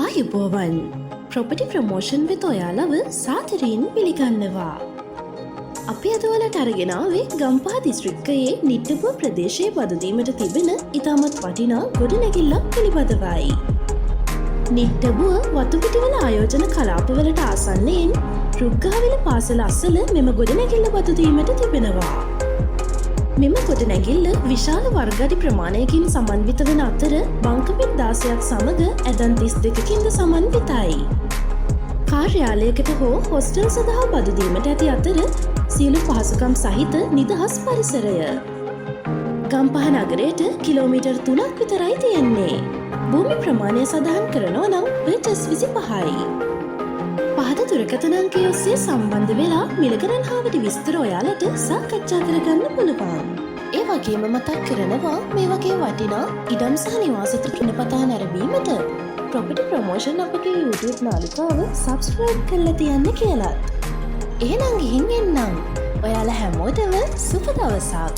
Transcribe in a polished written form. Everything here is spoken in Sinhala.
ආයුබෝවන් ප්‍රොපටි ප්‍රමෝෂන් වෙත ඔයාලව සාදරයෙන් පිළිගන්නවා. අපි අද ඔයාලට අරගෙන ආවේ ගම්පහ දිස්ත්‍රික්කයේ නිට්ටඹුව ප්‍රදේශයේ බදුදීමට තිබෙන ඉතාමත් වටිනා ගොඩනැගිල්ලක් පිළිබඳවයි. නිට්ටඹුව වතුපිටිවල ආයෝජන කලාපවලට ආසන්නයෙන් රුග්ගාවිල පාසල අසල මෙම ගොඩනැගිල්ල බදුදීමට තිබෙනවා. මෙම ගොඩනැගිල්ල විශාල වර්ගඩි ප්‍රමාණයකින් සමන්විත වන අතර බංකපෙත් 16ක් සමග ඇදන් 32කින්ද සමන්විතයි. කාර්යාලයකට හෝ හොස්ටල් සඳහා බදු දීමට ඇති අතර සියලු පහසුකම් සහිත නිදහස් පරිසරය. ගම්පහ නගරයට කිලෝමීටර් 3ක් විතරයි තියෙන්නේ. භූමි ප්‍රමාණය සඳහන් කරනවා නම් පර්චස් 25යි. පහත දුරකථන අංකය ඔස්සේ සම්බන්ධ වෙලා මිලකරන් හා වැඩි විස්තර ඔයාලට සාකච්ඡා කරගන්න පුළුවන්. ඒ වගේම මතක් කරනවා මේ වගේ වටිනා ඉඩම් සහ නිවාස ත්‍රිපිටපතා නැරඹීමට ප්‍රොපර්ටි ප්‍රොමෝෂන් අපගේ YouTube නාලිකාව සබ්ස්ක්‍රයිබ් කරලා තියන්න කියලාත්. එහෙනම් ගිහින් එන්නම්. ඔයාලා හැමෝටම සුබ දවසක්.